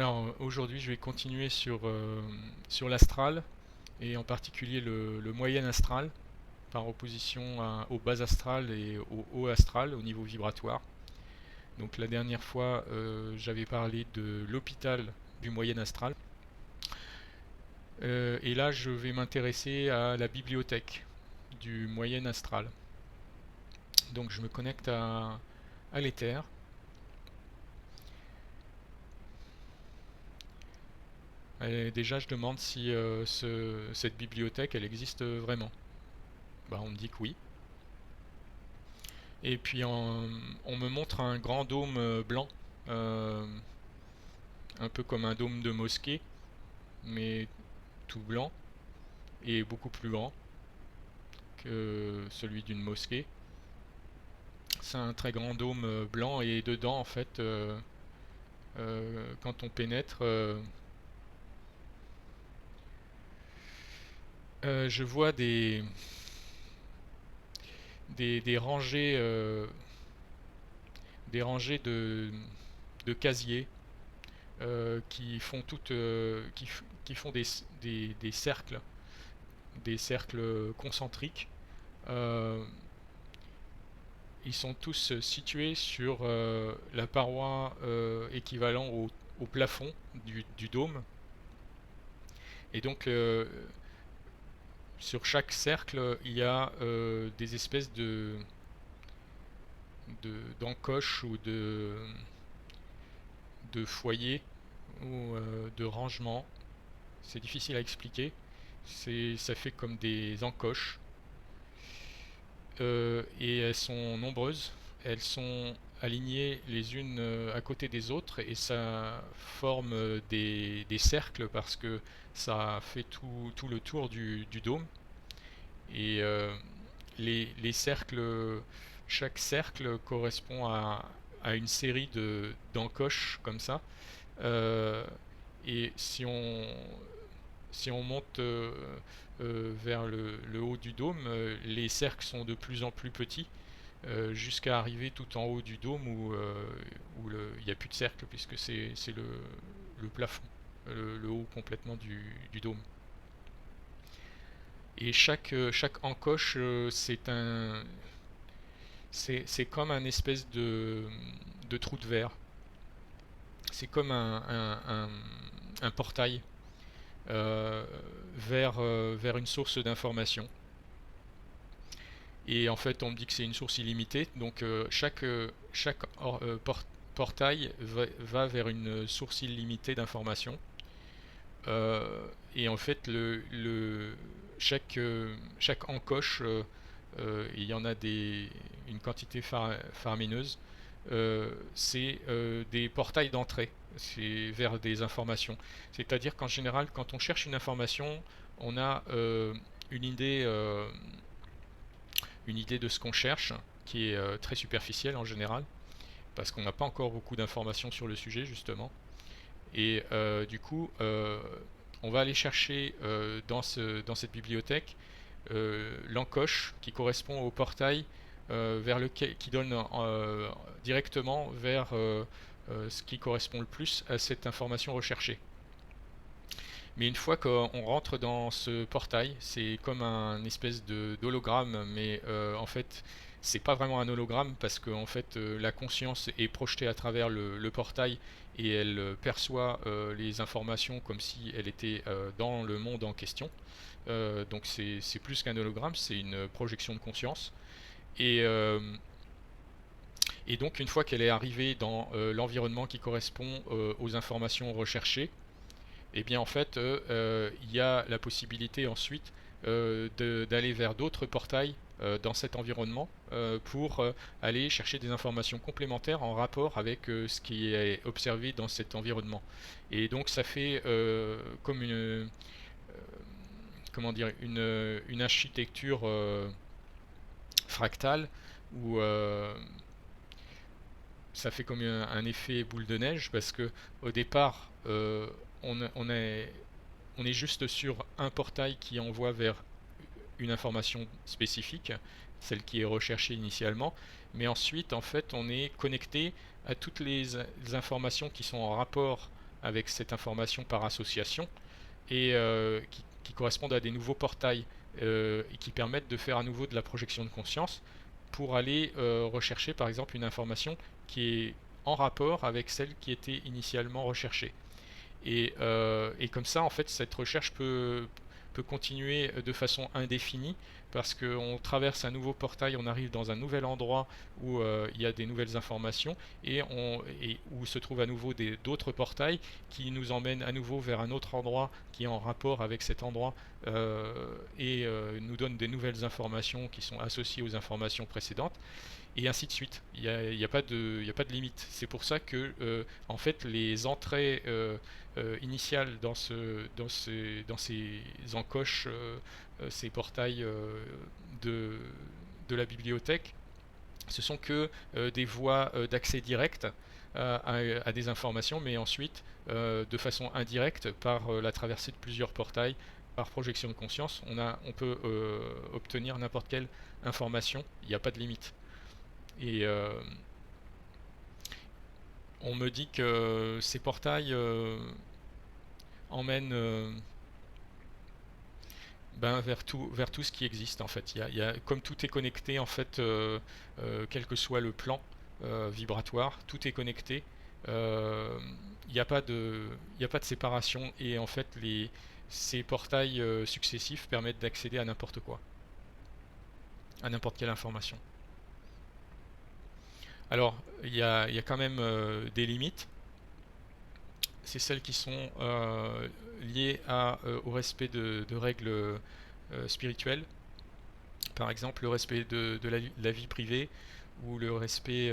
Alors aujourd'hui, je vais continuer sur l'astral et en particulier le moyen astral par opposition au bas astral et au haut astral au niveau vibratoire. Donc la dernière fois, j'avais parlé de l'hôpital du moyen astral. Et là, je vais m'intéresser à la bibliothèque du moyen astral. Donc je me connecte à l'éther. Et déjà, je demande si cette bibliothèque, elle existe vraiment. Bah, on me dit que oui. Et puis on me montre un grand dôme blanc, euh, un peu comme un dôme de mosquée, mais tout blanc et beaucoup plus grand que celui d'une mosquée. C'est un très grand dôme blanc et dedans, en fait, quand on pénètre, je vois des rangées, des rangées de casiers qui font qui font des cercles concentriques. Euh, Ils sont tous situés sur la paroi équivalent au plafond du dôme. Et donc sur chaque cercle, il y a des espèces d'encoches ou de foyers ou de rangements. C'est difficile à expliquer. Ça fait comme des encoches. Et elles sont nombreuses. Elles sont alignées les unes à côté des autres et ça forme des cercles parce que ça fait tout le tour du dôme. Et les cercles, chaque cercle correspond à une série d'encoches comme ça. Euh, et si on monte vers le haut du dôme, les cercles sont de plus en plus petits jusqu'à arriver tout en haut du dôme où il n'y a plus de cercle puisque c'est le plafond, le haut complètement du dôme. Et chaque encoche, c'est comme un espèce de trou de verre. C'est comme un portail euh, vers une source d'information. Et en fait, on me dit que c'est une source illimitée. Donc portail va vers une source illimitée d'informations. Et en fait, chaque encoche, il y en a une quantité faramineuse. C'est des portails d'entrée, c'est vers des informations. C'est-à-dire qu'en général, quand on cherche une information, on a une idée, euh, une idée de ce qu'on cherche, qui est très superficielle en général, parce qu'on n'a pas encore beaucoup d'informations sur le sujet justement. Et du coup, on va aller chercher dans cette bibliothèque l'encoche qui correspond au portail qui donne directement vers ce qui correspond le plus à cette information recherchée. Mais une fois qu'on rentre dans ce portail, c'est comme un espèce d'hologramme, mais en fait, c'est pas vraiment un hologramme parce que en fait, la conscience est projetée à travers le portail et elle perçoit les informations comme si elle était dans le monde en question. Donc c'est plus qu'un hologramme, c'est une projection de conscience. Et, euh, et donc une fois qu'elle est arrivée dans l'environnement qui correspond aux informations recherchées, et bien en fait, il y a la possibilité ensuite d'aller vers d'autres portails dans cet environnement pour aller chercher des informations complémentaires en rapport avec ce qui est observé dans cet environnement. Et donc ça fait comme comment dire, une architecture fractale où ça fait comme un effet boule de neige parce que au départ on est juste sur un portail qui envoie vers une information spécifique, celle qui est recherchée initialement, mais ensuite en fait on est connecté à toutes les informations qui sont en rapport avec cette information par association et qui correspondent à des nouveaux portails et qui permettent de faire à nouveau de la projection de conscience pour aller rechercher par exemple une information qui est en rapport avec celle qui était initialement recherchée. Et comme ça, en fait, cette recherche peut continuer de façon indéfinie parce qu'on traverse un nouveau portail, on arrive dans un nouvel endroit où il y a des nouvelles informations et où se trouvent à nouveau d'autres portails qui nous emmènent à nouveau vers un autre endroit qui est en rapport avec cet endroit nous donne des nouvelles informations qui sont associées aux informations précédentes et ainsi de suite. Il y a pas de limite. C'est pour ça que en fait les entrées initiales dans ces encoches, ces portails de, de la bibliothèque, ce sont que des voies d'accès direct à des informations, mais ensuite de façon indirecte par la traversée de plusieurs portails, par projection de conscience, on peut obtenir n'importe quelle information, il n'y a pas de limite. Et on me dit que ces portails emmènent vers tout ce qui existe en fait. Comme tout est connecté en fait, quel que soit le plan vibratoire, tout est connecté. Il n'y a pas de, il y a pas de séparation et en fait ces portails successifs permettent d'accéder à n'importe quoi, à n'importe quelle information. Alors, il y a quand même des limites. C'est celles qui sont liées au respect de règles spirituelles. Par exemple, le respect de la vie privée ou le respect...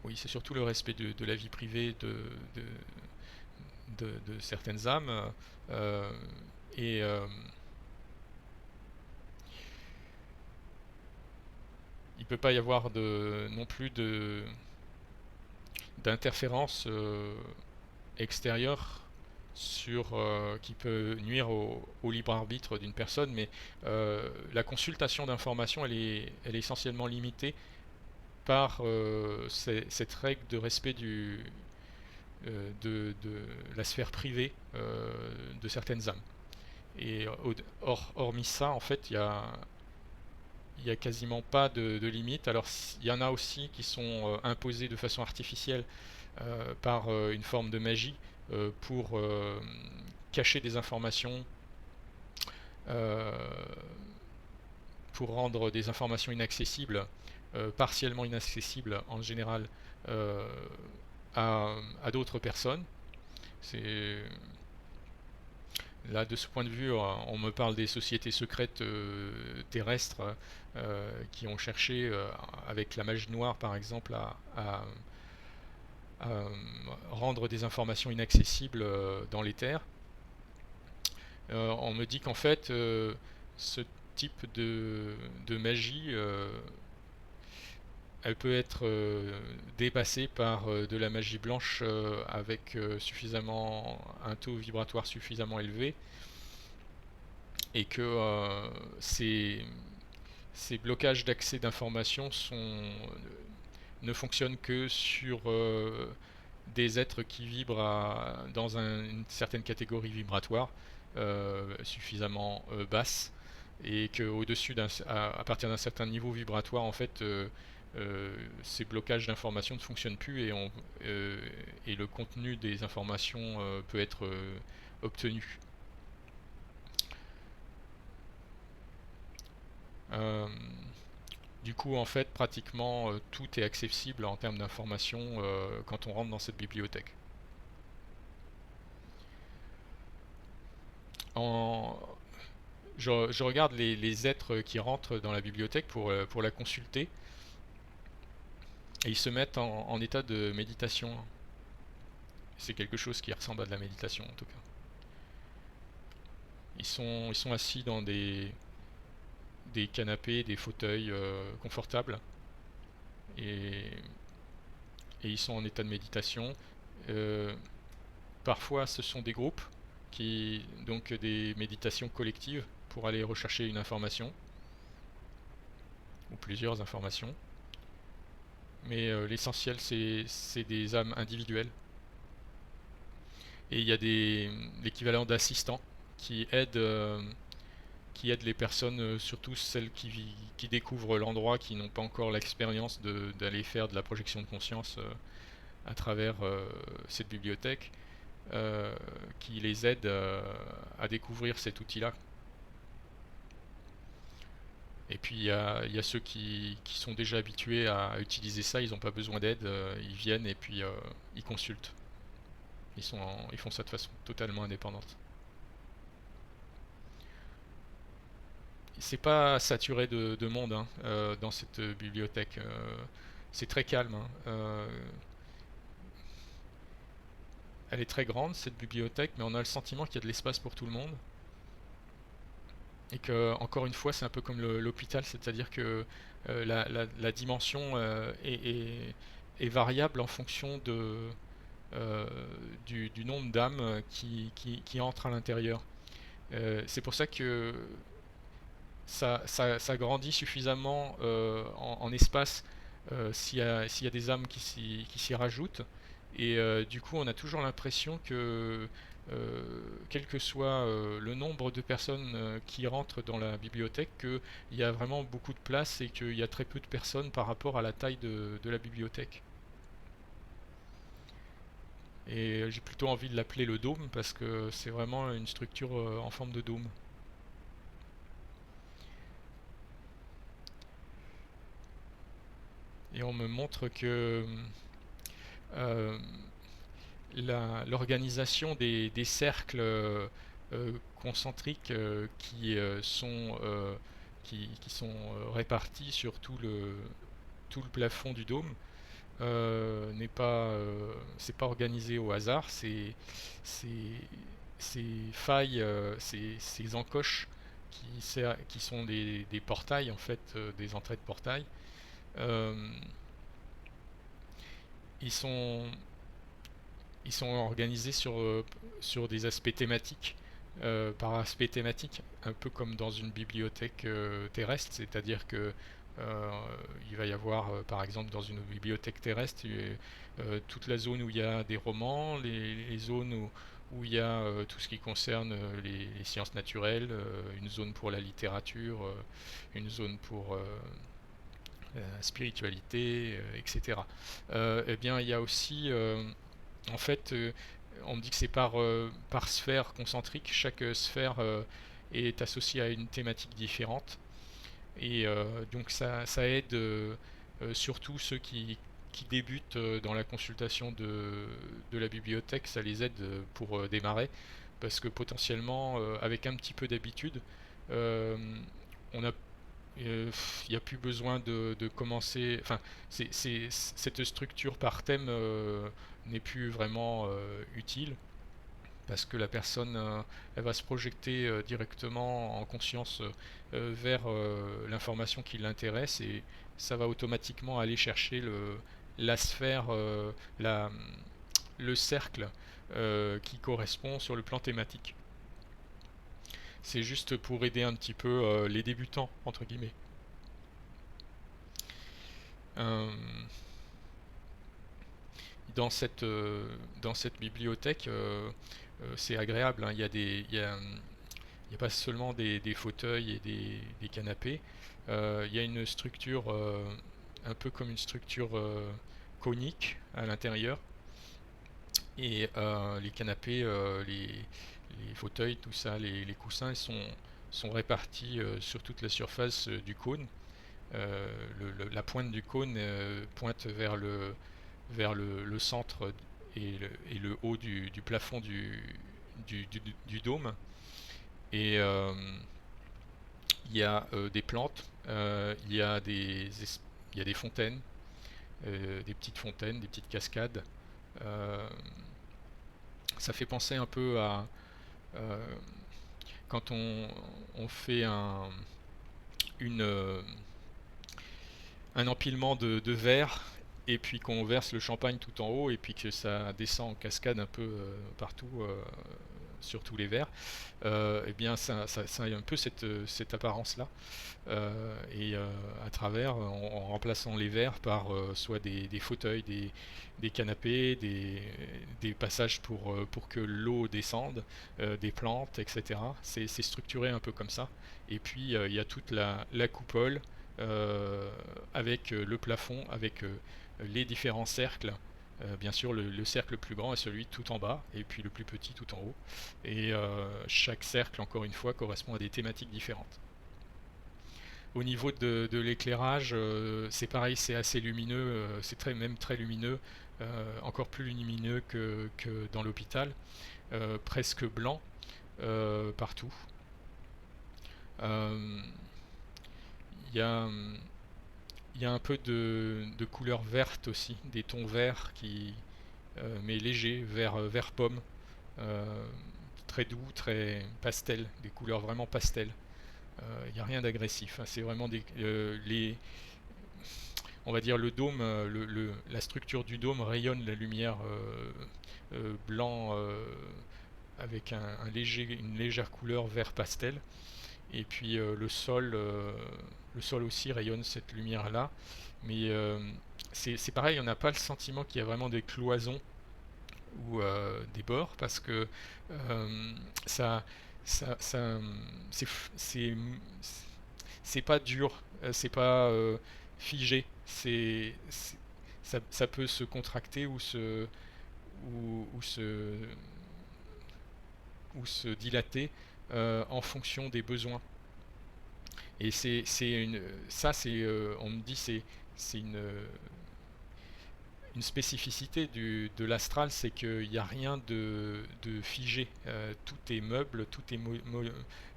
oui, c'est surtout le respect de la vie privée de certaines âmes. Euh, et il ne peut pas y avoir non plus d'interférence extérieure qui peut nuire au libre arbitre d'une personne, mais la consultation d'informations, elle est essentiellement limitée par cette règle de respect de la sphère privée de certaines âmes. Et hormis ça, en fait, il y a quasiment pas de limite. Alors, il y en a aussi qui sont imposées de façon artificielle par une forme de magie pour cacher des informations, euh, pour rendre des informations inaccessibles, partiellement inaccessibles en général euh, à d'autres personnes. C'est Là, de ce point de vue, on me parle des sociétés secrètes terrestres qui ont cherché, avec la magie noire par exemple, à rendre des informations inaccessibles dans l'éther. On me dit qu'en fait, ce type de magie, elle peut être dépassée par de la magie blanche avec un taux vibratoire suffisamment élevé et que ces blocages d'accès d'informations ne fonctionnent que sur des êtres qui vibrent dans une certaine catégorie vibratoire suffisamment basse et que au-dessus à partir d'un certain niveau vibratoire en fait ces blocages d'informations ne fonctionnent plus et le contenu des informations peut être obtenu. Euh, du coup, en fait, pratiquement tout est accessible en termes d'informations quand on rentre dans cette bibliothèque. En, je regarde les êtres qui rentrent dans la bibliothèque pour la consulter et ils se mettent en état de méditation. C'est quelque chose qui ressemble à de la méditation en tout cas. Ils sont assis dans des canapés, des fauteuils confortables et, et ils sont en état de méditation. Euh, Parfois, ce sont des groupes donc des méditations collectives pour aller rechercher une information ou plusieurs informations. Mais l'essentiel, c'est des âmes individuelles Et il y a l'équivalent d'assistants qui aident, qui aident les personnes, surtout celles qui découvrent l'endroit, qui n'ont pas encore l'expérience d'aller faire de la projection de conscience à travers cette bibliothèque, qui les aident à découvrir cet outil-là. Et puis il y a ceux qui sont déjà habitués à utiliser ça, ils n'ont pas besoin d'aide, ils viennent et puis ils consultent. Ils font ça de façon totalement indépendante. C'est pas saturé de monde, hein, dans cette bibliothèque. C'est très calme, hein. Elle est très grande cette bibliothèque, mais on a le sentiment qu'il y a de l'espace pour tout le monde. Et que, encore une fois, c'est un peu comme l'hôpital, c'est-à-dire que la dimension est variable en fonction du nombre d'âmes qui entrent à l'intérieur. C'est pour ça que ça grandit suffisamment en espace s'il y a des âmes qui s'y rajoutent. Et du coup, on a toujours l'impression que, quel que soit le nombre de personnes qui rentrent dans la bibliothèque, qu'il y a vraiment beaucoup de place et qu'il y a très peu de personnes par rapport à la taille de la bibliothèque. Et j'ai plutôt envie de l'appeler le dôme parce que c'est vraiment une structure en forme de dôme. Et on me montre que euh, l'organisation des cercles concentriques qui sont répartis sur tout le plafond du dôme c'est pas organisé au hasard. C'est ces failles, ces encoches qui sont des portails en fait, des entrées de portails. euh, ils sont ils sont organisés sur des aspects thématiques, par aspect thématique, un peu comme dans une bibliothèque terrestre, c'est-à-dire que il va y avoir, par exemple, dans une bibliothèque terrestre, toute la zone où il y a des romans, les zones où il y a tout ce qui concerne les sciences naturelles, une zone pour la littérature, une zone pour spiritualité, etc. Eh bien, il y a aussi en fait, on me dit que c'est par sphère concentrique. Chaque sphère est associée à une thématique différente. Et donc ça aide surtout ceux qui débutent dans la consultation de la bibliothèque, ça les aide pour démarrer. Parce que potentiellement, avec un petit peu d'habitude, euh, on a il n'y a plus besoin de commencer. Enfin, cette structure par thème n'est plus vraiment utile parce que la personne elle va se projeter directement en conscience vers l'information qui l'intéresse et ça va automatiquement aller chercher la sphère, la, le cercle qui correspond sur le plan thématique. C'est juste pour aider un petit peu les débutants, entre guillemets. Euh, dans cette bibliothèque, c'est agréable, hein. Il y a pas seulement des fauteuils et des canapés. Il y a une structure, un peu comme une structure conique à l'intérieur. Et les canapés, les fauteuils, tout ça, les coussins, sont répartis sur toute la surface du cône. La pointe du cône pointe vers le centre et le haut du plafond du dôme. Et il y a des plantes, il y a des fontaines, des petites fontaines, des petites cascades. Euh, Ça fait penser un peu à euh, quand on fait une, un empilement de verre et puis qu'on verse le champagne tout en haut et puis que ça descend en cascade un peu partout sur tous les verres, eh bien ça a un peu cette apparence-là. À travers, en remplaçant les verres par soit des fauteuils, des canapés, des passages pour que l'eau descende, des plantes, etc. C'est structuré un peu comme ça. Et puis il y a toute la coupole avec le plafond, avec les différents cercles. Bien sûr, le cercle le plus grand est celui tout en bas, et puis le plus petit tout en haut. Et chaque cercle, encore une fois, correspond à des thématiques différentes. Au niveau de l'éclairage, c'est pareil, c'est assez lumineux, c'est même très lumineux, encore plus lumineux que dans l'hôpital, presque blanc partout. Euh, Il y a, il y a un peu de couleur verte aussi, des tons verts mais légers, vert pomme, euh, très doux, très pastel, des couleurs vraiment pastel. Il n'y a rien d'agressif, hein, c'est vraiment on va dire le dôme, la structure du dôme rayonne la lumière blanc avec une légère couleur vert pastel. Et puis le sol aussi rayonne cette lumière-là. Mais c'est pareil, on n'a pas le sentiment qu'il y a vraiment des cloisons ou des bords parce que euh, ça, ça c'est c'est c'est pas dur, c'est pas figé, ça peut se contracter ou se dilater en fonction des besoins. Et on me dit, c'est une spécificité de l'astral, c'est qu'il n'y a rien de figé. Tout est meuble, tout est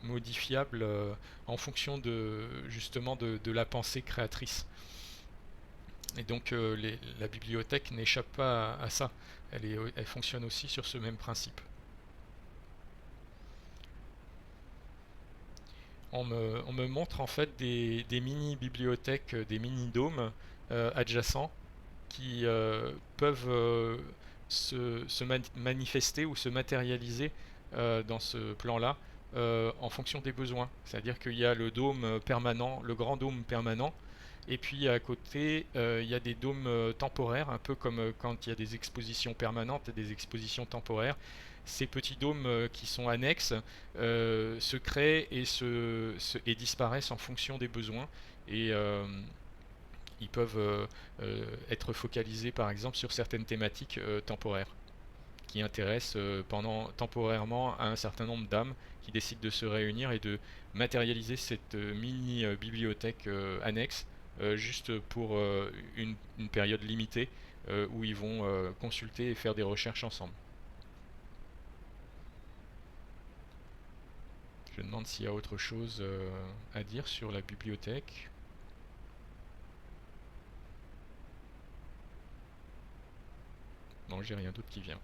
modifiable en fonction justement de la pensée créatrice. Et donc la bibliothèque n'échappe pas à ça. Elle fonctionne aussi sur ce même principe. On me montre en fait des mini-bibliothèques, des mini-dômes adjacents qui peuvent se manifester ou se matérialiser dans ce plan-là en fonction des besoins. C'est-à-dire qu'il y a le dôme permanent, le grand dôme permanent, et puis à côté, il y a des dômes temporaires, un peu comme quand il y a des expositions permanentes et des expositions temporaires. Ces petits dômes qui sont annexes se créent et disparaissent en fonction des besoins. Et ils peuvent être focalisés par exemple sur certaines thématiques temporaires qui intéressent temporairement un certain nombre d'âmes qui décident de se réunir et de matérialiser cette mini bibliothèque annexe juste pour une période limitée où ils vont consulter et faire des recherches ensemble. Je me demande s'il y a autre chose à dire sur la bibliothèque. Non, j'ai rien d'autre qui vient.